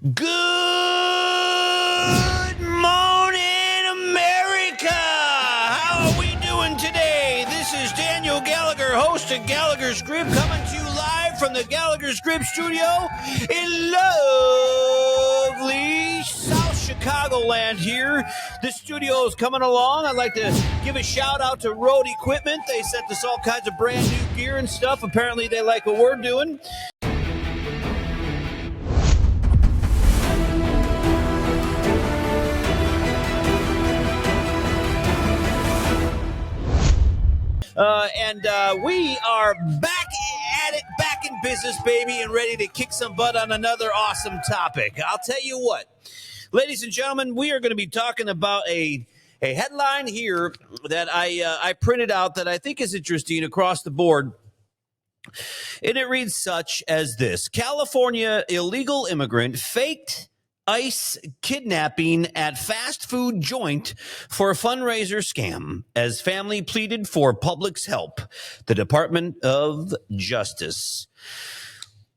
Good morning, America! How are we doing today? This is Daniel Gallagher, host of Gallagher's Grip, coming to you live from the Gallagher's Grip studio in lovely South Chicagoland here. The studio is coming along. I'd like to give a shout out to Road Equipment. They sent us all kinds of brand new gear and stuff. Apparently they like what we're doing. We are back at it, back in business, baby, and ready to kick some butt on another awesome topic. I'll tell you what, ladies and gentlemen, we are going to be talking about a headline here that I printed out that I think is interesting across the board. And it reads such as this: California illegal immigrant faked ICE kidnapping at fast food joint for a fundraiser scam as family pleaded for public's help. The Department of Justice.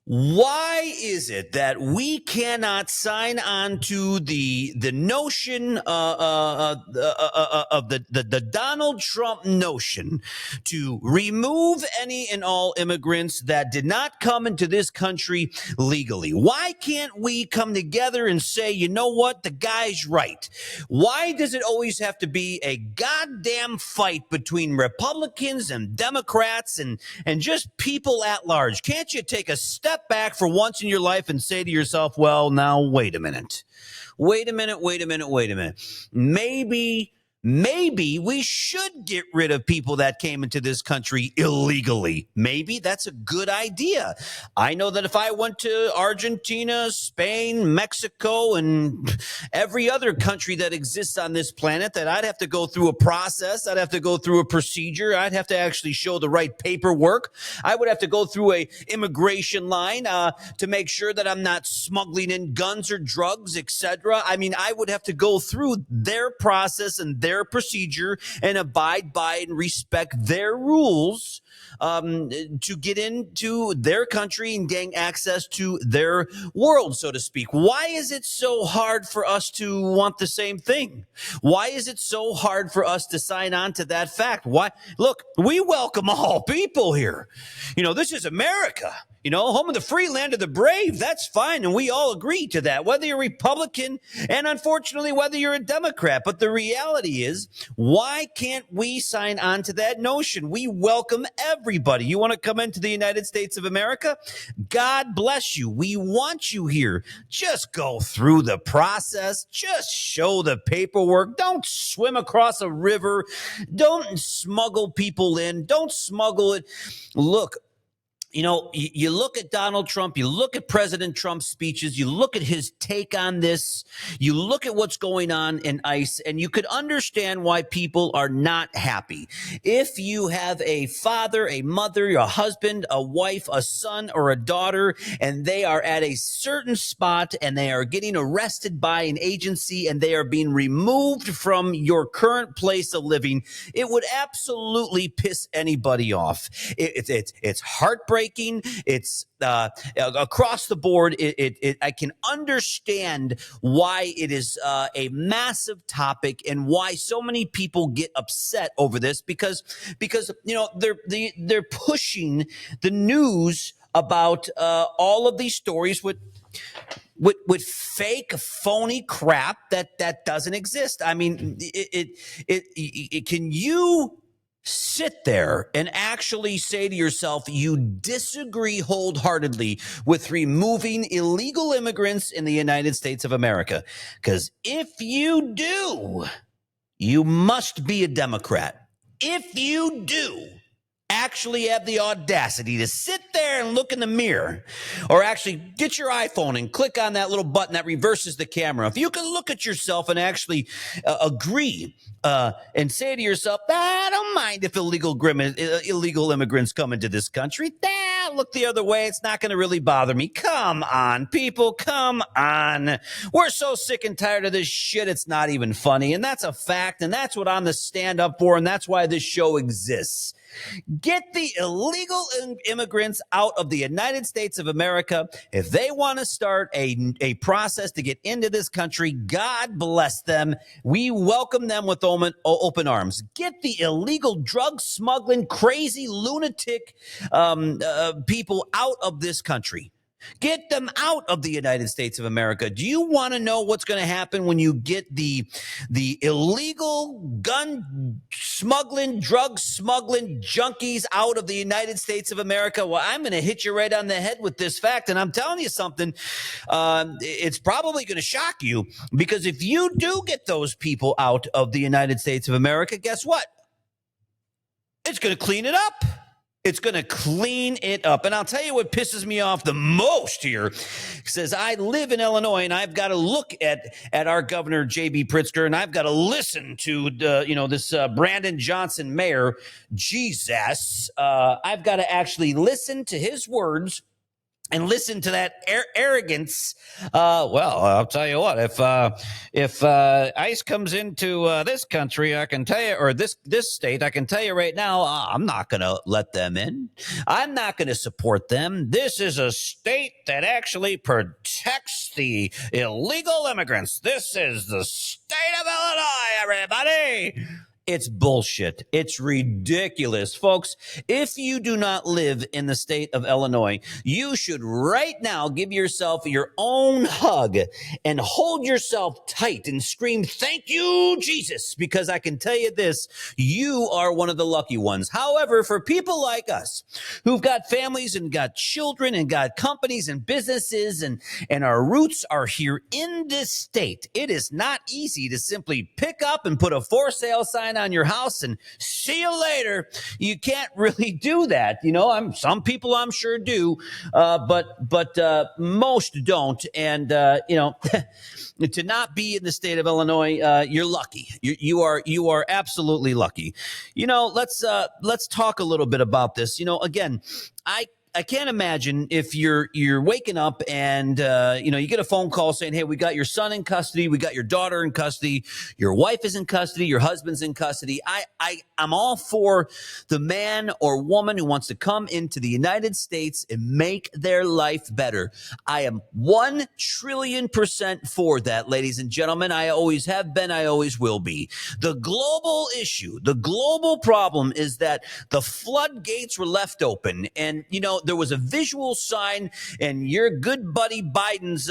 Why is it that we cannot sign on to the notion of the Donald Trump notion to remove any and all immigrants that did not come into this country legally? Why can't we come together and say, you know what, the guy's right? Why does it always have to be a goddamn fight between Republicans and Democrats and just people at large? Can't you take a step back for once in your life and say to yourself, well, now, wait a minute. Maybe we should get rid of people that came into this country illegally. Maybe that's a good idea. I know that if I went to Argentina, Spain, Mexico, and every other country that exists on this planet, that I'd have to go through a process. I'd have to go through a procedure. I'd have to actually show the right paperwork. I would have to go through a immigration line to make sure that I'm not smuggling in guns or drugs, etc. I mean, I would have to go through their process and their procedure and abide by and respect their rules to get into their country and gain access to their world, so to speak. Why is it so hard for us to want the same thing? Why is it so hard for us to sign on to that fact? Why? Look, we welcome all people here. You know, this is America. You know, home of the free, land of the brave. That's fine. And we all agree to that, whether you're Republican and unfortunately, whether you're a Democrat. But the reality is, why can't we sign on to that notion? We welcome everybody. You want to come into the United States of America? God bless you. We want you here. Just go through the process. Just show the paperwork. Don't swim across a river. Don't smuggle people in. Don't smuggle it. Look, you know, you look at Donald Trump, you look at President Trump's speeches, you look at his take on this, you look at what's going on in ICE, and you could understand why people are not happy. If you have a father, a mother, a husband, a wife, a son, or a daughter, and they are at a certain spot and they are getting arrested by an agency and they are being removed from your current place of living, it would absolutely piss anybody off. It's heartbreaking. It's across the board. I can understand why it is a massive topic and why so many people get upset over this because you know they're pushing the news about all of these stories with fake, phony crap that doesn't exist. I mean, can you sit there and actually say to yourself, you disagree wholeheartedly with removing illegal immigrants in the United States of America? Because if you do, you must be a Democrat. If you do actually have the audacity to sit there and look in the mirror, or actually get your iPhone and click on that little button that reverses the camera, if you can look at yourself and actually agree and say to yourself, I don't mind if illegal immigrants come into this country. Look the other way. It's not going to really bother me. Come on, people. Come on. We're so sick and tired of this shit. It's not even funny. And that's a fact. And that's what I'm the stand up for. And that's why this show exists. Get the illegal immigrants out of the United States of America. If they want to start a process to get into this country, God bless them. We welcome them with open arms. Get the illegal drug smuggling, crazy lunatic people out of this country. Get them out of the United States of America. Do you want to know what's going to happen when you get the illegal gun smuggling, drug smuggling junkies out of the United States of America? Well, I'm going to hit you right on the head with this fact, and I'm telling you something. It's probably going to shock you, because if you do get those people out of the United States of America, guess what? It's going to clean it up. It's going to clean it up. And I'll tell you what pisses me off the most here. It says, I live in Illinois, and I've got to look at our governor, J.B. Pritzker, and I've got to listen to this Brandon Johnson mayor. Jesus, I've got to actually listen to his words and listen to that arrogance. Well, I'll tell you what, if ICE comes into this country, I can tell you, or this state, I can tell you right now, I'm not going to let them in. I'm not going to support them. This is a state that actually protects the illegal immigrants. This is the state of Illinois, everybody. It's bullshit. It's ridiculous. Folks, if you do not live in the state of Illinois, you should right now give yourself your own hug and hold yourself tight and scream, thank you, Jesus, because I can tell you this, you are one of the lucky ones. However, for people like us who've got families and got children and got companies and businesses and our roots are here in this state, it is not easy to simply pick up and put a for sale sign on your house and see you later. You can't really do that. Some people I'm sure do, but most don't. And, to not be in the state of Illinois, you're lucky. You are absolutely lucky. Let's talk a little bit about this. Again, I can't imagine if you're waking up and, you get a phone call saying, hey, we got your son in custody. We got your daughter in custody. Your wife is in custody. Your husband's in custody. I'm all for the man or woman who wants to come into the United States and make their life better. I am 1 trillion% for that, ladies and gentlemen. I always have been. I always will be. The global issue, the global problem is that the floodgates were left open. And, there was a visual sign in your good buddy Biden's,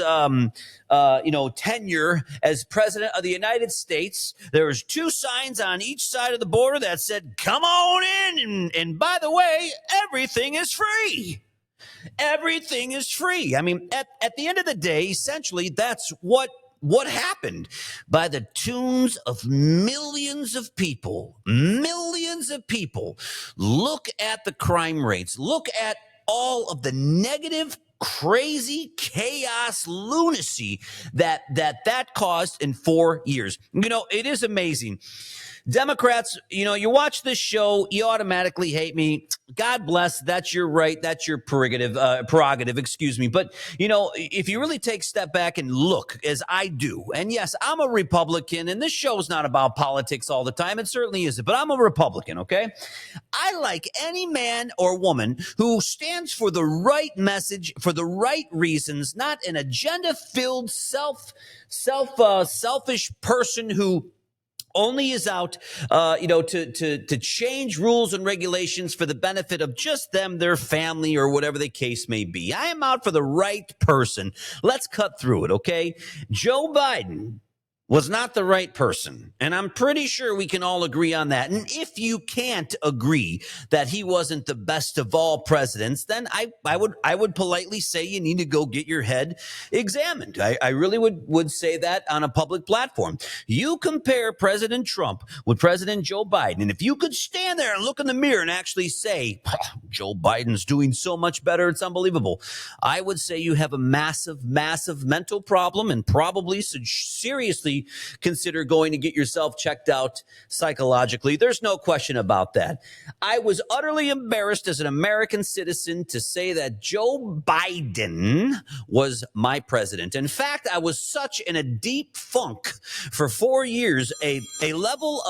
tenure as president of the United States. There was 2 signs on each side of the border that said, come on in. And by the way, everything is free. Everything is free. I mean, at the end of the day, essentially, that's what happened by the tunes of millions of people. Look at the crime rates. Look at all of the negative, crazy chaos, lunacy that caused in 4 years. It is amazing. Democrats, you watch this show, you automatically hate me. God bless. That's your right. That's your prerogative, excuse me. But, if you really take a step back and look, as I do, and yes, I'm a Republican, and this show is not about politics all the time. It certainly isn't, but I'm a Republican, okay? I like any man or woman who stands for the right message, for the right reasons, not an agenda-filled, selfish person who only is out, to change rules and regulations for the benefit of just them, their family, or whatever the case may be. I am out for the right person. Let's cut through it, okay? Joe Biden was not the right person. And I'm pretty sure we can all agree on that. And if you can't agree that he wasn't the best of all presidents, then I would politely say you need to go get your head examined. I really would say that on a public platform. You compare President Trump with President Joe Biden, and if you could stand there and look in the mirror and actually say, Joe Biden's doing so much better, it's unbelievable, I would say you have a massive mental problem and probably should seriously seriously consider going to get yourself checked out psychologically. There's no question about that. I was utterly embarrassed as an American citizen to say that Joe Biden was my president. In fact, I was such in a deep funk for 4 years, a level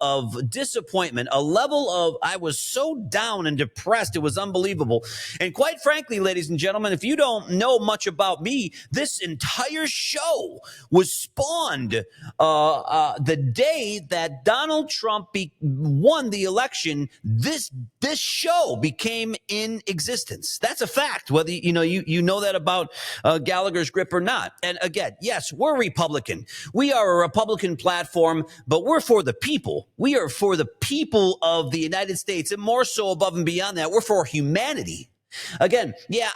of disappointment, a level of, I was so down and depressed. It was unbelievable. And quite frankly, ladies and gentlemen, if you don't know much about me, this entire show was spawned the day that Donald Trump won the election. This show became in existence. That's a fact, whether you know that about Gallagher's Grip or not. And again, yes, we're Republican. We are a Republican platform, but we're for the people. We are for the people of the United States, and more so above and beyond that, we're for humanity. Again, yeah,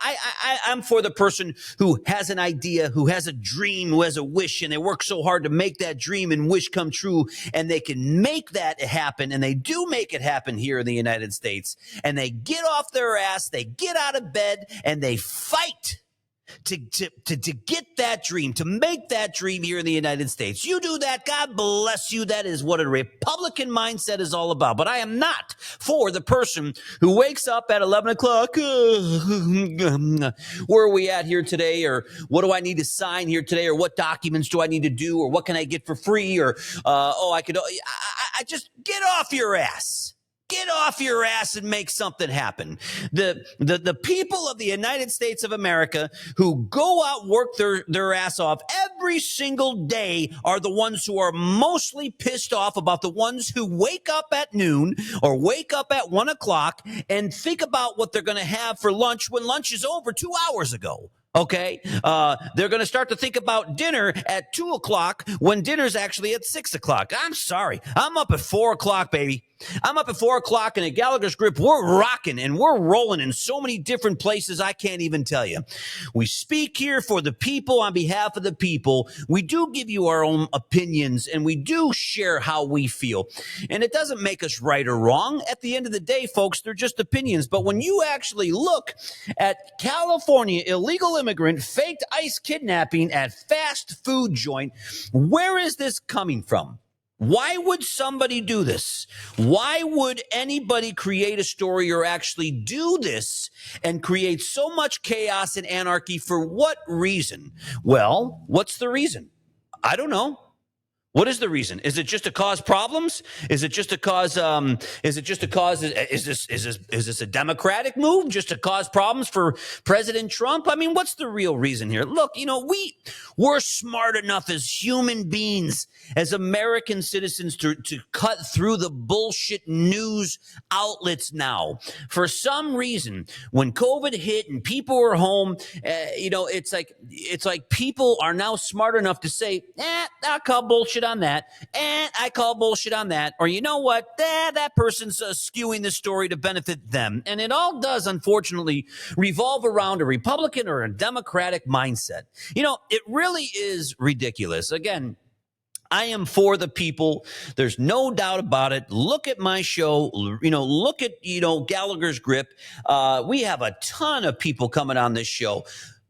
I'm for the person who has an idea, who has a dream, who has a wish, and they work so hard to make that dream and wish come true, and they can make that happen, and they do make it happen here in the United States, and they get off their ass, they get out of bed, and they fight to get that dream, to make that dream here in the United States. You do that, God bless you. That is what a Republican mindset is all about. But I am not for the person who wakes up at 11 o'clock. Where are we at here today? Or what do I need to sign here today? Or what documents do I need to do? Or what can I get for free? Or, I just get off your ass. Get off your ass and make something happen. The people of the United States of America who go out and work their ass off every single day are the ones who are mostly pissed off about the ones who wake up at noon or wake up at 1 o'clock and think about what they're going to have for lunch when lunch is over 2 hours ago. Okay, they're going to start to think about dinner at 2 o'clock when dinner's actually at 6 o'clock. I'm sorry. I'm up at 4 o'clock, baby. I'm up at 4 o'clock, and at Gallagher's Grip, we're rocking and we're rolling in so many different places I can't even tell you. We speak here for the people on behalf of the people. We do give you our own opinions, and we do share how we feel. And it doesn't make us right or wrong. At the end of the day, folks, they're just opinions. But when you actually look at California illegal immigrant faked ICE kidnapping at fast food joint, where is this coming from? Why would somebody do this? Why would anybody create a story or actually do this and create so much chaos and anarchy? For what reason? Well, what's the reason? I don't know. What is the reason? Is it just to cause problems? Is it just to cause? Is this a Democratic move just to cause problems for President Trump? I mean, what's the real reason here? Look, we're smart enough as human beings, as American citizens, to cut through the bullshit news outlets now. For some reason, when COVID hit and people were home, it's like people are now smart enough to say, I'll call bullshit on that, and I call bullshit on that, or you know what, that person's skewing the story to benefit them. And it all does, unfortunately, revolve around a Republican or a Democratic mindset. It really is ridiculous. Again, I am for the people. There's no doubt about it. Look at my show. Look at, Gallagher's Grip. We have a ton of people coming on this show.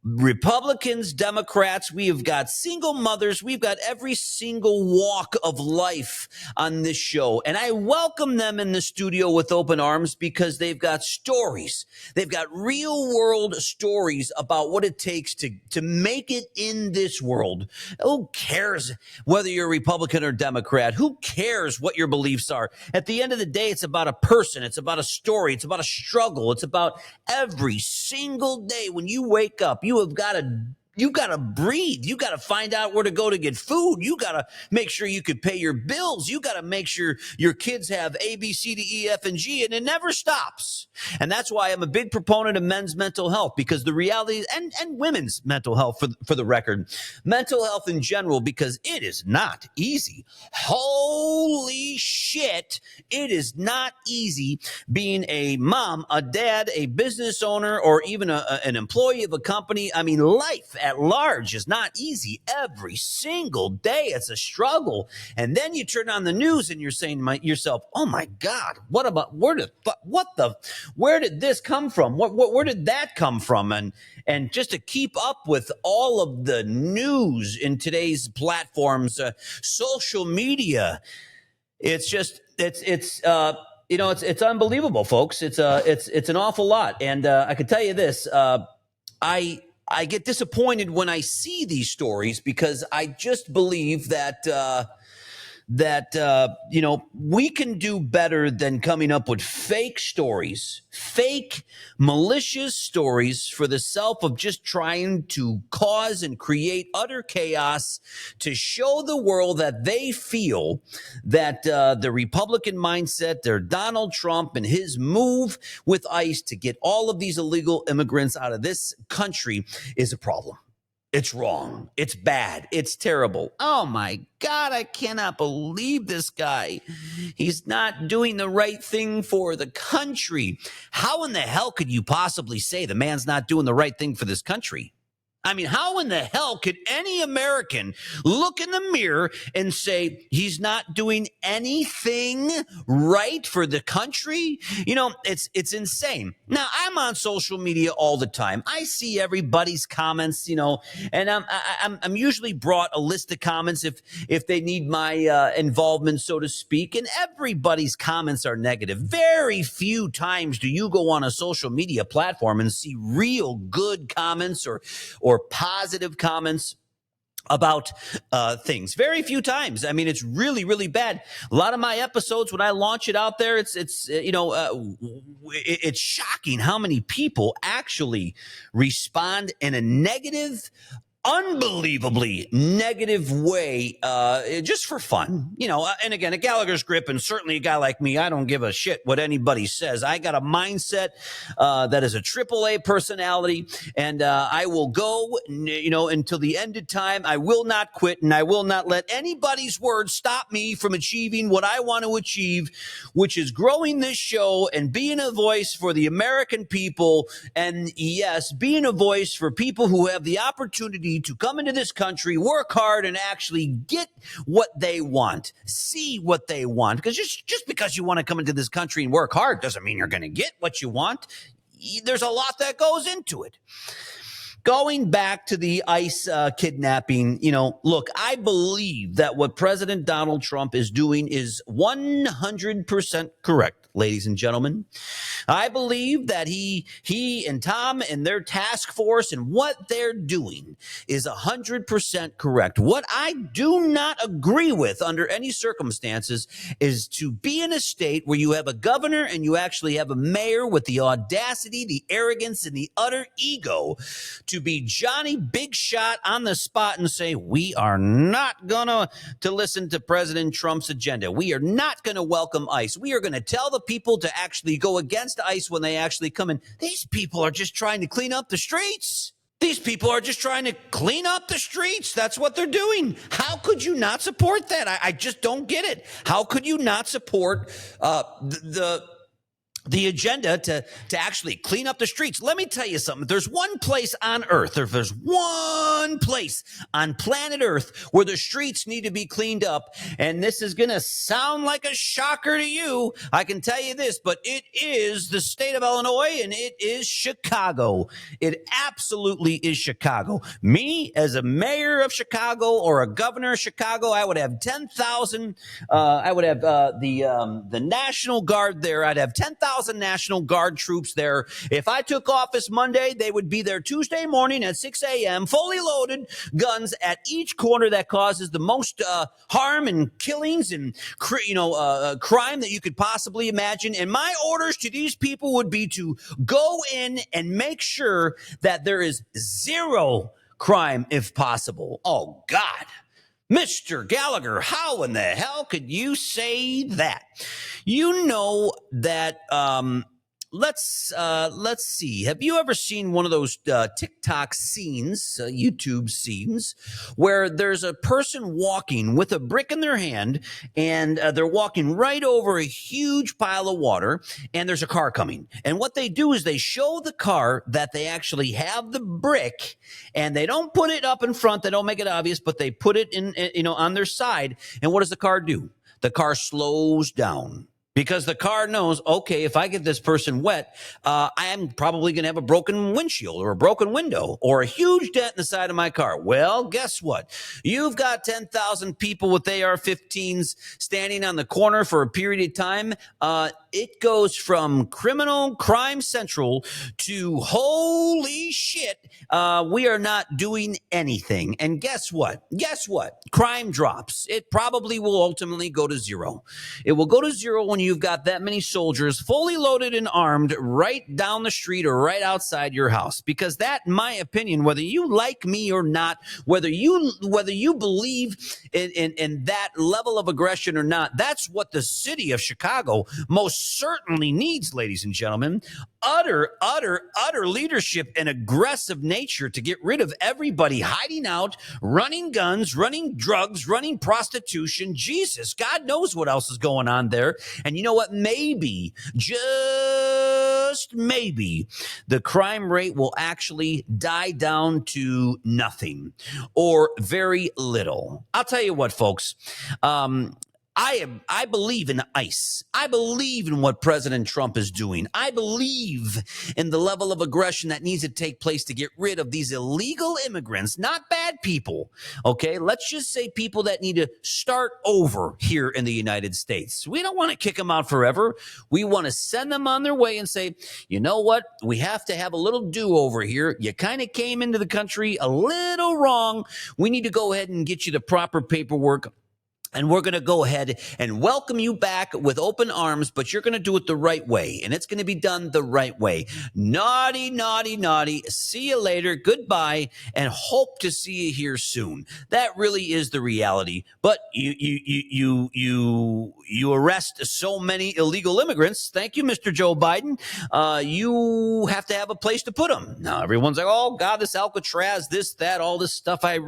Republicans, Democrats, we have got single mothers. We've got every single walk of life on this show. And I welcome them in the studio with open arms because they've got stories. They've got real world stories about what it takes to make it in this world. Who cares whether you're Republican or Democrat? Who cares what your beliefs are? At the end of the day, it's about a person. It's about a story. It's about a struggle. It's about every single day when you wake up, you've got to breathe. You got to find out where to go to get food. You got to make sure you could pay your bills. You got to make sure your kids have A, B, C, D, E, F, and G, and it never stops. And that's why I'm a big proponent of men's mental health, because the reality, and women's mental health for the record, mental health in general, because it is not easy. Holy shit. It is not easy being a mom, a dad, a business owner, or even an employee of a company. I mean, life at large is not easy. Every single day, it's a struggle. And then you turn on the news and you're saying to yourself, "Oh my God, where did this come from? Where did that come from?" And just to keep up with all of the news in today's platforms, social media, it's just it's unbelievable, folks. It's an awful lot. And I can tell you this, I get disappointed when I see these stories, because I just believe that we can do better than coming up with fake stories, fake malicious stories for the self of just trying to cause and create utter chaos to show the world that they feel that the Republican mindset, their Donald Trump and his move with ICE to get all of these illegal immigrants out of this country is a problem. It's wrong. It's bad. It's terrible. Oh my God, I cannot believe this guy. He's not doing the right thing for the country. How in the hell could you possibly say the man's not doing the right thing for this country? I mean, how in the hell could any American look in the mirror and say he's not doing anything right for the country? It's insane. Now, I'm on social media all the time. I see everybody's comments, and I'm usually brought a list of comments if they need my involvement, so to speak. And everybody's comments are negative. Very few times do you go on a social media platform and see real good comments or positive comments about things. Very few times. I mean, it's really, really bad. A lot of my episodes, when I launch it out there, it's shocking how many people actually respond in a negative, unbelievably negative way, just for fun, and again, a Gallagher's Grip, and certainly a guy like me, I don't give a shit what anybody says. I got a mindset that is a AAA personality, and I will go, until the end of time. I will not quit, and I will not let anybody's words stop me from achieving what I want to achieve, which is growing this show and being a voice for the American people, and yes, being a voice for people who have the opportunity to come into this country, work hard, and actually get what they want, see what they want. Because just because you want to come into this country and work hard doesn't mean you're going to get what you want. There's a lot that goes into it. Going back to the ICE kidnapping, look, I believe that what President Donald Trump is doing is 100% correct, ladies and gentlemen. I believe that he and Tom and their task force and what they're doing is 100% correct. What I do not agree with under any circumstances is to be in a state where you have a governor and you actually have a mayor with the audacity, the arrogance, and the utter ego to be Johnny Big Shot on the spot and say, we are not gonna to listen to President Trump's agenda. We are not gonna welcome ICE. We are gonna tell the people to actually go against ICE when they actually come in. These people are just trying to clean up the streets. These people are just trying to clean up the streets. That's what they're doing. How could you not support that? I just don't get it. How could you not support the agenda to actually clean up the streets? Let me tell you something. There's one place on Earth, if there's one place on planet Earth where the streets need to be cleaned up, and this is going to sound like a shocker to you, I can tell you this, but it is the state of Illinois, and it is Chicago. It absolutely is Chicago. Me, as a mayor of Chicago or a governor of Chicago, I would have 10,000, I would have the National Guard there. I'd have 10,000 National Guard troops there. If I took office Monday, they would be there Tuesday morning at 6 a.m., fully loaded guns at each corner that causes the most harm and killings and crime that you could possibly imagine. And my orders to these people would be to go in and make sure that there is zero crime if possible. Oh, God. Mr. Gallagher, how in the hell could you say that? You know that let's see. Have you ever seen one of those TikTok scenes, YouTube scenes, where there's a person walking with a brick in their hand, and they're walking right over a huge pile of water, and there's a car coming. And what they do is they show the car that they actually have the brick, and they don't put it up in front. They don't make it obvious, but they put it in, on their side. And what does the car do? The car slows down. Because the car knows, okay, if I get this person wet, I am probably going to have a broken windshield or a broken window or a huge dent in the side of my car. Well, guess what? You've got 10,000 people with AR-15s standing on the corner for a period of time. It goes from criminal crime central to holy shit, we are not doing anything. And guess what? Crime drops. It probably will ultimately go to zero. It will go to zero when you've got that many soldiers fully loaded and armed right down the street or right outside your house. Because that, in my opinion, whether you like me or not, whether you believe in that level of aggression or not, that's what the city of Chicago most certainly needs, ladies and gentlemen. Utter leadership and aggressive nature to get rid of everybody hiding out, running guns, running drugs, running prostitution. Jesus, God knows what else is going on there. And you know what? Maybe, just maybe, the crime rate will actually die down to nothing or very little. I'll tell you what, folks. I believe in ICE. I believe in what President Trump is doing. I believe in the level of aggression that needs to take place to get rid of these illegal immigrants, not bad people. Okay, let's just say people that need to start over here in the United States. We don't want to kick them out forever. We want to send them on their way and say, you know what? We have to have a little do-over here. You kind of came into the country a little wrong. We need to go ahead and get you the proper paperwork. And we're going to go ahead and welcome you back with open arms, but you're going to do it the right way. And it's going to be done the right way. Naughty, naughty, naughty. See you later. Goodbye. And hope to see you here soon. That really is the reality. But you arrest so many illegal immigrants. Thank you, Mr. Joe Biden. You have to have a place to put them. Now, everyone's like, oh, God, this Alcatraz, this, that, all this stuff. I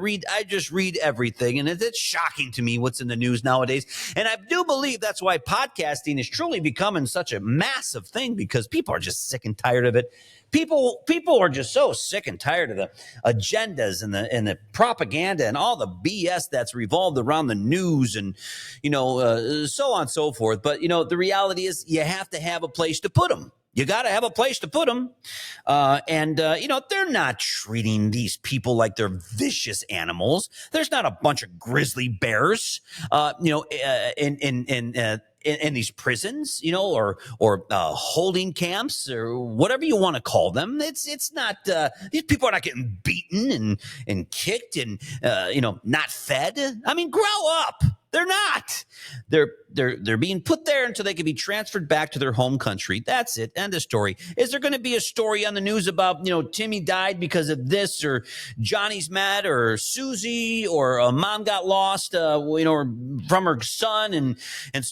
just read everything. And it's shocking to me what's in the news nowadays. And I do believe that's why podcasting is truly becoming such a massive thing, because people are just sick and tired of it. People are just so sick and tired of the agendas and the propaganda and all the BS that's revolved around the news and, so on and so forth. But, the reality is you have to have a place to put them. You got to have a place to put them. They're not treating these people like they're vicious animals. There's not a bunch of grizzly bears, in these prisons, or holding camps or whatever you want to call them. It's not, these people are not getting beaten and kicked and, not fed. I mean, grow up. They're not. They're being put there until they can be transferred back to their home country. That's it. End of story. Is there going to be a story on the news about, Timmy died because of this, or Johnny's mad, or Susie, or mom got lost, from her son, and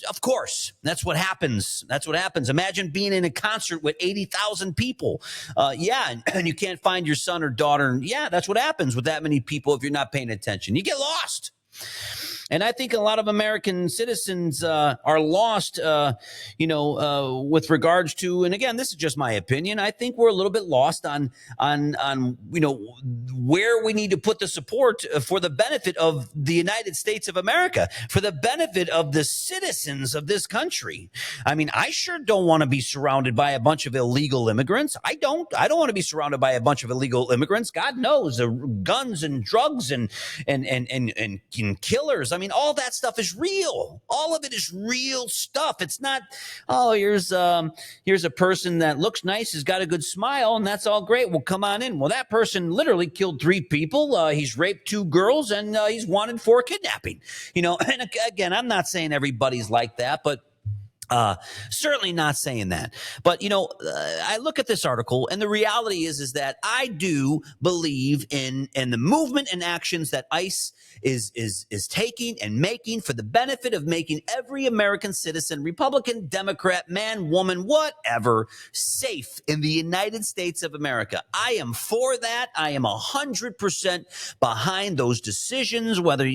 of course that's what happens. That's what happens. Imagine being in a concert with 80,000 people. And you can't find your son or daughter. Yeah, that's what happens with that many people if you're not paying attention. You get lost. And I think a lot of American citizens are lost, with regards to, and again, this is just my opinion. I think we're a little bit lost on where we need to put the support for the benefit of the United States of America, for the benefit of the citizens of this country. I mean, I sure don't want to be surrounded by a bunch of illegal immigrants. I don't want to be surrounded by a bunch of illegal immigrants. God knows, guns and drugs and killers. I mean, all that stuff is real. All of it is real stuff. It's not, here's a person that looks nice, has got a good smile, and that's all great. Well, come on in. Well, that person literally killed 3 people. He's raped 2 girls, and he's wanted for kidnapping. And again, I'm not saying everybody's like that, but Uh, Certainly not saying that, but I look at this article, and the reality is that I do believe in the movement and actions that ICE is taking and making for the benefit of making every American citizen, Republican, Democrat, man, woman, whatever, safe in the United States of America. I am for that. I am 100% behind those decisions. Whether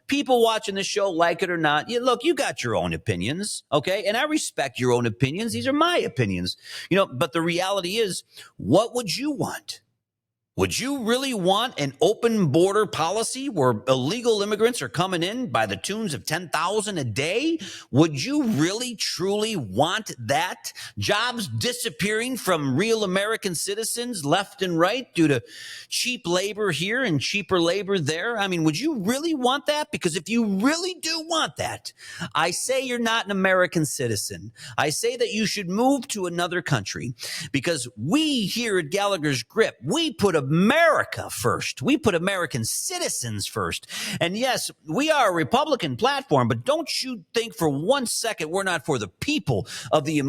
people watching the show like it or not, look, you got your own opinions, okay? And I respect your own opinions. These are my opinions, but the reality is, what would you want? Would you really want an open border policy where illegal immigrants are coming in by the tunes of 10,000 a day? Would you really, truly want that? Jobs disappearing from real American citizens left and right due to cheap labor here and cheaper labor there? I mean, would you really want that? Because if you really do want that, I say you're not an American citizen. I say that you should move to another country, because we here at Gallagher's Grip, we put America first. We put American citizens first. And yes, we are a Republican platform, but don't you think for one second we're not for the people of the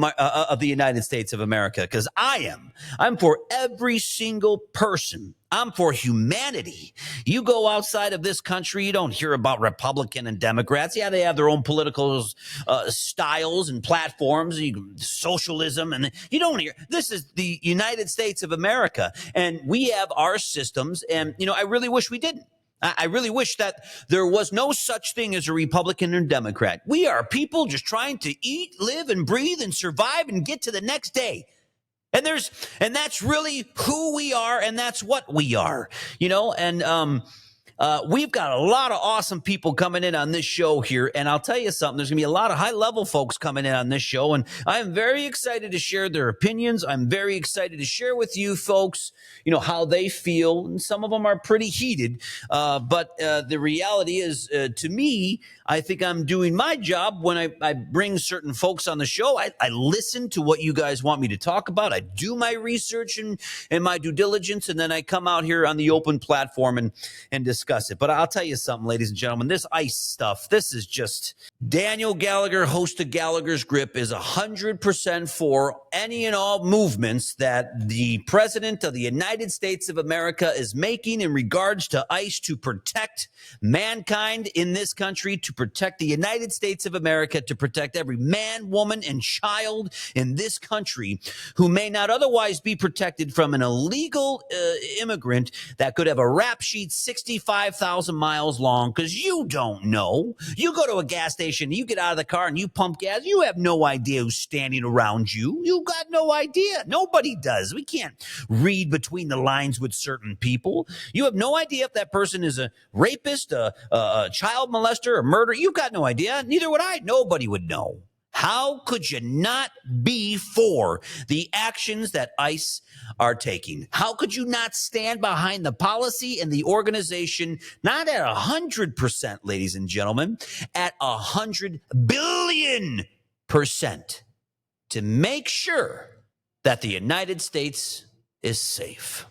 United States of America, because I am. I'm for every single person. I'm for humanity. You go outside of this country, you don't hear about Republican and Democrats. Yeah, they have their own political styles and platforms, socialism, and you don't hear. This is the United States of America, and we have our systems, and I really wish we didn't. I really wish that there was no such thing as a Republican or Democrat. We are people just trying to eat, live, and breathe and survive and get to the next day. And that's really who we are, and that's what we are, and we've got a lot of awesome people coming in on this show here, and I'll tell you something, there's going to be a lot of high-level folks coming in on this show, and I'm very excited to share their opinions. I'm very excited to share with you folks, how they feel, and some of them are pretty heated, but the reality is, to me, I think I'm doing my job when I bring certain folks on the show. I listen to what you guys want me to talk about. I do my research and my due diligence, and then I come out here on the open platform and discuss it. But I'll tell you something, ladies and gentlemen, this ICE stuff, this is just Daniel Gallagher, host of Gallagher's Grip, is 100% for any and all movements that the President of the United States of America is making in regards to ICE to protect mankind in this country, to protect the United States of America, to protect every man, woman, and child in this country who may not otherwise be protected from an illegal immigrant that could have a rap sheet 65,000 miles long, because you don't know. You go to a gas station, you get out of the car and you pump gas, you have no idea who's standing around you. You got no idea. Nobody does. We can't read between the lines with certain people. You have no idea if that person is a rapist, a child molester, a murderer. You've got no idea. Neither would I. Nobody would know. How could you not be for the actions that ICE are taking? How could you not stand behind the policy and the organization, not at 100%, ladies and gentlemen, at 100 billion%, to make sure that the United States is safe?